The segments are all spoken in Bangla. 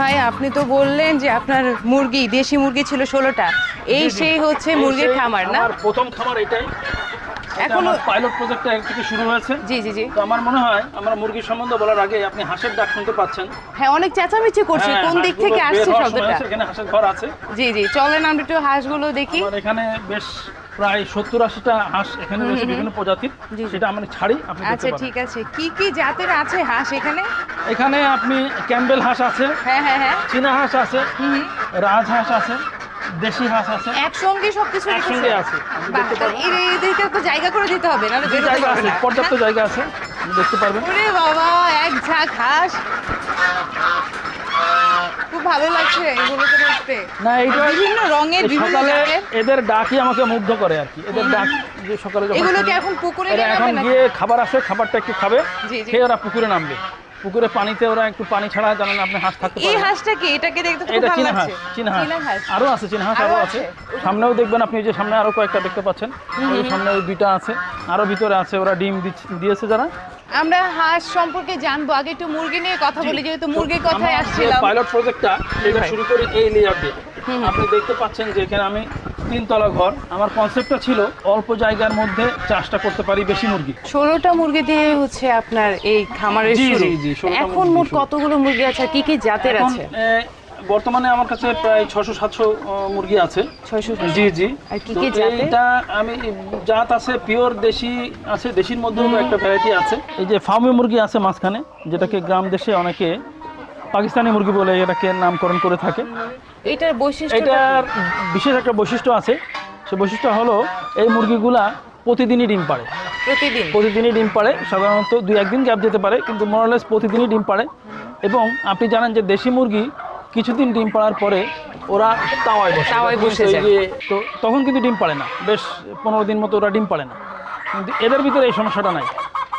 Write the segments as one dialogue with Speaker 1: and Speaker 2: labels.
Speaker 1: ভাই আপনি তো বললেন যে আপনার মুরগি দেশি মুরগি ছিল 16টা, এই সেই হচ্ছে মুরগির খামার না?
Speaker 2: আমার প্রথম খামার এটাই, এখন পাইলট প্রজেক্টটা এর থেকে শুরু হয়েছে।
Speaker 1: জি জি জি।
Speaker 2: তো আমার মনে হয় আমরা মুরগির সম্বন্ধে বলার আগে আপনি হাঁসের ডাক শুনতে পাচ্ছেন।
Speaker 1: হ্যাঁ, অনেক চেঁচামেচি করছে, কোন দিক থেকে আসছে শব্দটা?
Speaker 2: এখানে হাঁসের ঘর আছে।
Speaker 1: জি জি, চলেন আমরা একটু হাঁসগুলো দেখি।
Speaker 2: আর এখানে বেশ প্রায় 70-80টা হাঁস এখানে রয়েছে বিভিন্ন প্রজাতির, সেটা আমরা ছাড়ি আপনি দেখতে পারেন।
Speaker 1: আচ্ছা ঠিক আছে, কি কি জাতের আছে হাঁস এখানে?
Speaker 2: এখানে আপনি ক্যাম্বেল হাঁস আছে,
Speaker 1: হ্যাঁ হ্যাঁ হ্যাঁ,
Speaker 2: চীনা হাঁস আছে, রাজ হাঁস আছে, দেশি হাঁস আছে,
Speaker 1: একসঙ্গে সবকিছু
Speaker 2: একসঙ্গে আছে।
Speaker 1: এদেরকে তো জায়গা করে দিতে হবে না?
Speaker 2: জায়গা আছে, পর্যাপ্ত জায়গা আছে, দেখতে পারবেন।
Speaker 1: ওরে বাবা, এক ঝাঁক হাঁস, খুব ভালো লাগছে এগুলোকে দেখতে।
Speaker 2: না, এইটা
Speaker 1: বিভিন্ন রঙের বিভিন্ন জাতের।
Speaker 2: এদের ডাকই আমাকে মুগ্ধ করে আর কি। এদের ডাক যে সকালে
Speaker 1: এগুলোকে এখন পুকুরে নিয়ে
Speaker 2: এখন
Speaker 1: নামবে
Speaker 2: গিয়ে খাবার আছে, খাবারটা একটু খাবে,
Speaker 1: জি জি,
Speaker 2: খেয়ে ওরা পুকুরে নামবে। পুকুরে পানিতে ওরা একটু পানি ছাড়া জানেন আপনি হাঁস থাকতে পারে।
Speaker 1: এই হাঁসটা কি? এটাকে দেখতে তো খুব
Speaker 2: এটা
Speaker 1: ভালো
Speaker 2: চীনা হাঁস,
Speaker 1: লাগছে।
Speaker 2: চীনা হাঁস আরো আছে, চীনা হাঁস আরো আছে।
Speaker 1: আছে।
Speaker 2: সামনেও দেখবেন আপনি, যে সামনে আরো কয়েকটা দেখতে পাচ্ছেন, ওই সামনে ওই দুইটা আছে, আরো ভিতরে আছে, ওরা ডিম দিয়েছে যারা।
Speaker 1: আমরা হাঁস সম্পর্কে জানবো, আগে একটু মুরগি নিয়ে কথা বলি, যেহেতু মুরগির কথাই আসছিলাম।
Speaker 2: পাইলট প্রজেক্টটা এটা শুরু করি এই লেয়ার দিয়ে। আপনি দেখতে পাচ্ছেন যে এখানে আমি 3 তলা ঘর। আমার কনসেপ্টটা ছিল অল্প জায়গার মধ্যে চাষটা করতে পারি বেশি মুরগি।
Speaker 1: 16টা মুরগি দিয়ে হচ্ছে আপনার এই খামারের শুরু। এখন মোট কতগুলো মুরগি আছে, কি কি জাতের আছে?
Speaker 2: বর্তমানে আমার কাছে প্রায় 600-700 মুরগি আছে।
Speaker 1: 600?
Speaker 2: জি জি।
Speaker 1: আর কি কি জাত?
Speaker 2: এটা আমি জাত আছে, পিওর দেশি আছে, দেশির মধ্যেও একটা ভ্যারাইটি আছে। এই যে ফার্মি মুরগি আছে মাঝখানে, যেটাকে গ্রাম দেশে অনেকে পাকিস্তানি মুরগি বলে এটাকে নামকরণ করে থাকে।
Speaker 1: এটার বৈশিষ্ট্য,
Speaker 2: এটার বিশেষ একটা বৈশিষ্ট্য আছে। সে বৈশিষ্ট্য হলো এই মুরগিগুলা প্রতিদিনই ডিম পাড়ে। প্রতিদিনই ডিম পাড়ে, সাধারণত 2-1 দিন গ্যাপ যেতে পারে, কিন্তু মোরালেস প্রতিদিনই ডিম পাড়ে। এবং আপনি জানেন যে দেশি মুরগি কিছুদিন ডিম পাড়ার পরে ওরা তাওয়ায় বসে যায়, তো তখন কিন্তু ডিম পাড়ে না, বেশ 15 দিন মতো ওরা ডিম পাড়ে না। কিন্তু এদের ভিতরে এই সমস্যাটা নাই,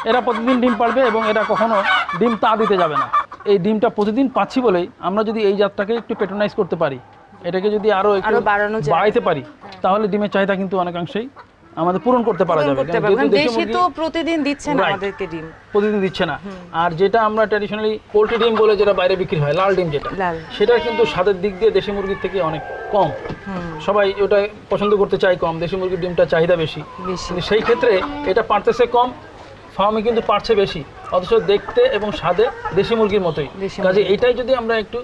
Speaker 2: এরা প্রতিদিন ডিম পাড়বে এবং এরা কখনো ডিম তা দিতে যাবে না। এই ডিমটা প্রতিদিন পাচ্ছি বলেই আমরা যদি এই জাতটাকে একটু প্যাট্রোনাইজ করতে পারি, এটাকে যদি আরো একটু বাড়াইতে পারি, তাহলে ডিমের চাহিদা কিন্তু অনেকাংশেই আমাদের পূরণ করতে পারা যাবে।
Speaker 1: দেশি তো প্রতিদিন দিচ্ছে না আমাদেরকে ডিম,
Speaker 2: প্রতিদিন দিচ্ছে না। আর যেটা আমরা ট্র্যাডিশনালি পোল্ট্রি ডিম বলে যেটা বাইরে বিক্রি হয়, লাল ডিম যেটা, সেটা কিন্তু স্বাদের দিক দিয়ে দেশি মুরগির থেকে অনেক কম। সবাই ওটা পছন্দ করতে চায় কম, দেশি মুরগির ডিমটা চাহিদা বেশি। কিন্তু সেই ক্ষেত্রে এটা পারতেছে কম, ফার্মে কিন্তু পারছে বেশি, অথচ দেখতে এবং স্বাদে দেশি মুরগির মতোই। কাজে এইটাই যদি আমরা একটু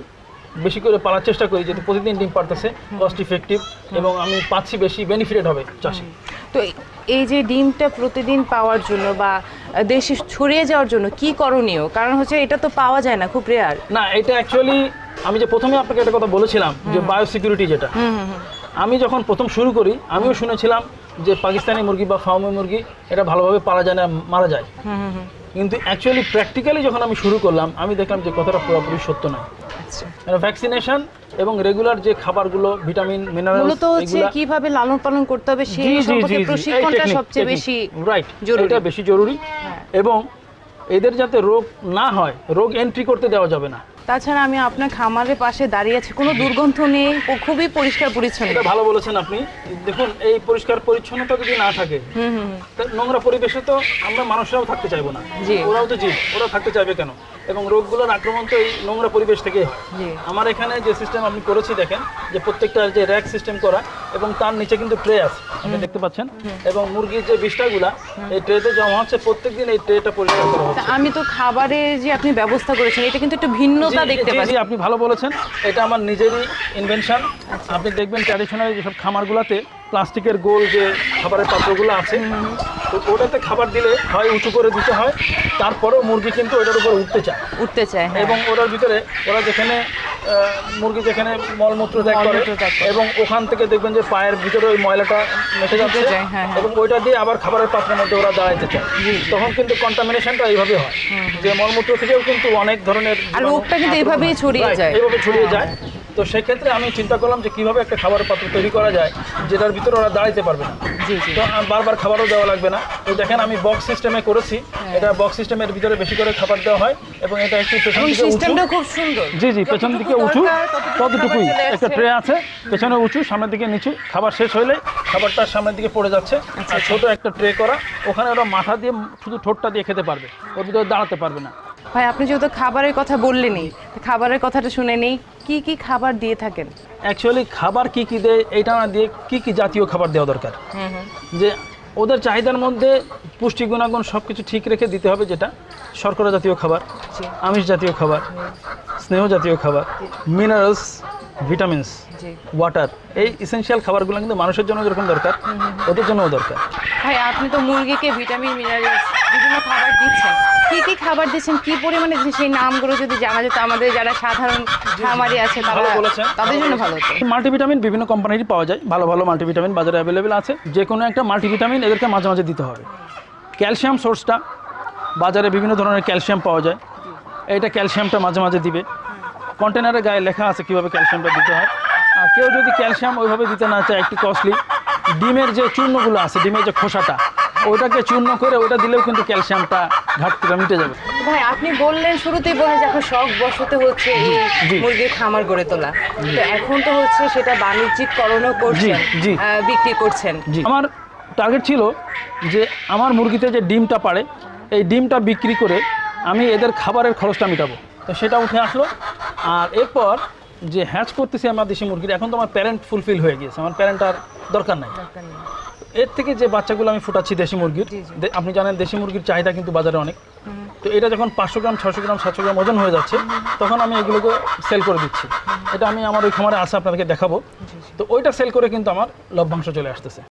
Speaker 2: বেশি করে পালার চেষ্টা করি, যেহেতু প্রতিদিন ডিম পারতেছে, কস্ট ইফেক্টিভ এবং আমি পাচ্ছি বেশি, বেনিফিটেড হবে চাষি।
Speaker 1: তো এই যে ডিমটা প্রতিদিন পাওয়ার জন্য বা দেশে ছড়িয়ে যাওয়ার জন্য কি করণীয়? কারণ হচ্ছে এটা তো পাওয়া যায় না, খুব রেয়ার।
Speaker 2: না, এটা অ্যাকচুয়ালি আমি যে প্রথমে আপনাকে একটা কথা বলেছিলাম যে বায়োসিকিউরিটি, যেটা আমি যখন প্রথম শুরু করি আমিও শুনেছিলাম যে পাকিস্তানি মুরগি বা ফার্মি মুরগি এটা ভালোভাবে পালা যায় না, মারা যায়। কিন্তু অ্যাকচুয়ালি প্র্যাকটিক্যালি যখন আমি শুরু করলাম, আমি দেখলাম যে কথাটা পুরোপুরি সত্য নয়। ভ্যাকসিনেশন এবং রেগুলার যে খাবারগুলো, ভিটামিন, মিনারেলস,
Speaker 1: মূলত হচ্ছে কিভাবে লালন পালন করতে হবে সেই সম্পর্কে প্রশিক্ষণটা সবচেয়ে বেশি জরুরি।
Speaker 2: এটা বেশি জরুরি। এবং এদের যাতে রোগ না হয়, রোগ এন্ট্রি করতে দেওয়া যাবে না।
Speaker 1: তাছাড়া আমি আপনার খামারের পাশে দাঁড়িয়ে আছি, কোনো দুর্গন্ধ নেই, খুবই পরিষ্কার পরিচ্ছন্ন।
Speaker 2: এটা ভালো বলেছেন আপনি। দেখুন, এই পরিষ্কার পরিচ্ছন্নতা যদি না থাকে, নোংরা পরিবেশে তো আমরা মানুষরাও থাকতে চাইবো না, ওরাও তো জীব, ওরা থাকতে চাইবে কেন? এবং রোগগুলোর আক্রমণ তো এই নোংরা পরিবেশ থেকে হয়। আমার এখানে যে সিস্টেম আপনি করেছি দেখেন, যে প্রত্যেকটা যে র্যাক সিস্টেম করা এবং তার নিচে কিন্তু ট্রে আছে, আপনি দেখতে পাচ্ছেন। এবং মুরগির যে বিষ্ঠাগুলা এই ট্রেতে জমা হচ্ছে, প্রত্যেকদিন এই ট্রেটা পরিষ্কার করা হচ্ছে।
Speaker 1: আমি তো খাবারের যে আপনি ব্যবস্থা করেছেন, এটা কিন্তু একটু ভিন্নতা দেখতে পাচ্ছি।
Speaker 2: আপনি ভালো বলেছেন, এটা আমার নিজেরই ইনভেনশন। আপনি দেখবেন ট্র্যাডিশনাল যেসব খামারগুলোতে প্লাস্টিকের গোল যে খাবারের পাত্রগুলো আছে, তো ওটাতে খাবার দিলে হয় উঁচু করে দিতে হয়, তারপরেও মুরগি কিন্তু ওটার উপর উঠতে চায়। এবং ওটার ভিতরে ওরা যেখানে মুরগি যেখানে মলমূত্র ত্যাগ করে এবং ওখান থেকে দেখবেন যে পায়ের ভিতরে ওই ময়লাটা মেটে যাচ্ছে এবং ওইটা দিয়ে আবার খাবারের পাত্রের মধ্যে ওরা দাঁড়াইতে চায়। তখন কিন্তু কন্টামিনেশনটা এইভাবে হয়, যে মলমূত্র থেকেও কিন্তু অনেক ধরনের
Speaker 1: রোগটা কিন্তু এইভাবেই ছড়িয়ে যায়।
Speaker 2: তো সেক্ষেত্রে আমি চিন্তা করলাম যে কিভাবে একটা খাবারের পাত্র তৈরি করা যায় যেটার ভিতরে ওরা দাঁড়াইতে পারবে না, তো বারবার খাবারও দেওয়া লাগবে না। তো দেখেন আমি বক্স সিস্টেমে করেছি, এটা বক্স সিস্টেমের ভিতরে বেশি করে খাবার দেওয়া হয় এবং এটা একটু পেছন দিকে
Speaker 1: সিস্টেমটা খুব সুন্দর।
Speaker 2: জি জি, পেছন দিকে উঁচু, ততটুকুই একটা ট্রে আছে, পেছনে উঁচু, সামনের দিকে নিচু। খাবার শেষ হলে খাবারটা সামনের দিকে পড়ে যাচ্ছে। আর ছোট একটা ট্রে করা, ওখানে ওরা মাথা দিয়ে শুধু ঠোঁটটা দিয়ে খেতে পারবে, ওর ভিতরে দাঁড়াতে পারবে না।
Speaker 1: ভাই আপনি যেহেতু খাবারের কথা বললেনই, খাবারের কথাটা শুনে নেই, কি কি খাবার দিয়ে থাকেন?
Speaker 2: অ্যাকচুয়ালি খাবার কি কি দেয় এটা না দিয়ে কি কি জাতীয় খাবার দেওয়া দরকার, যে ওদের চাহিদার মধ্যে পুষ্টি গুণাগুণ সব কিছু ঠিক রেখে দিতে হবে, যেটা শর্করা জাতীয় খাবার, আমিষ জাতীয় খাবার, স্নেহ জাতীয় খাবার, মিনারেলস, ভিটামিনস, ওয়াটার, এই এসেনশিয়াল খাবারগুলো কিন্তু মানুষের জন্য যেরকম দরকার ওদের জন্যও দরকার।
Speaker 1: ভাই আপনি তো মুরগিকে ভিটামিন মিনারেলস বিভিন্ন খাবার দিচ্ছেন, কি কি খাবার দিচ্ছেন, কি পরিমাণে দিচ্ছেন, সেই নামগুলো যদি জানা যেত আমাদের যারা সাধারণ খামারি আছে তাদের জন্য ভালো হতো।
Speaker 2: মাল্টিভিটামিন বিভিন্ন কোম্পানিরই পাওয়া যায়, ভালো ভালো মাল্টিভিটামিন বাজারে অ্যাভেলেবেল আছে। যে কোনো একটা মাল্টিভিটামিন এদেরকে মাঝে মাঝে দিতে হবে। ক্যালসিয়াম সোর্সটা বাজারে বিভিন্ন ধরনের ক্যালসিয়াম পাওয়া যায়, এইটা ক্যালসিয়ামটা মাঝে মাঝে দিবে। কন্টেনারের গায়ে লেখা আছে কীভাবে ক্যালসিয়ামটা দিতে হয়। আর কেউ যদি ক্যালসিয়াম ওইভাবে দিতে না চায়, একটু কস্টলি, ডিমের যে চূর্ণগুলো আছে, ডিমের যে খোসাটা, ওটাকে চূর্ণ করে ওটা দিলেও কিন্তু ক্যালসিয়ামটা ঘাটতিটা মিটে যাবে।
Speaker 1: ভাই আপনি বললেন শুরুতেই বললেন যে এখন শখ বসতে হচ্ছে এই মুরগির খামার গড়ে তোলা, তো এখন তো হচ্ছে সেটা বাণিজ্যিককরণও করছেন, বিক্রি করছেন।
Speaker 2: আমার টার্গেট ছিল যে আমার মুরগিতে যে ডিমটা পাড়ে এই ডিমটা বিক্রি করে আমি এদের খাবারের খরচটা মেটাবো, তো সেটা উঠে আসলো। আর এরপর যে হ্যাচ করতেছি আমার দেশি মুরগির, এখন তো আমার প্যারেন্ট ফুলফিল হয়ে গিয়েছে, আমার প্যারেন্ট আর দরকার নাই। এর থেকে যে বাচ্চাগুলো আমি ফুটাচ্ছি দেশি মুরগির, আপনি জানেন দেশি মুরগির চাহিদা কিন্তু বাজারে অনেক, তো এটা যখন 500 গ্রাম 600 গ্রাম 700 গ্রাম ওজন হয়ে যাচ্ছে তখন আমি এগুলোকে সেল করে দিচ্ছি। এটা আমি আমার ওই খামারে আসে আপনাদেরকে দেখাবো, তো ওইটা সেল করে কিন্তু আমার লভ্যাংশ চলে আসতেছে।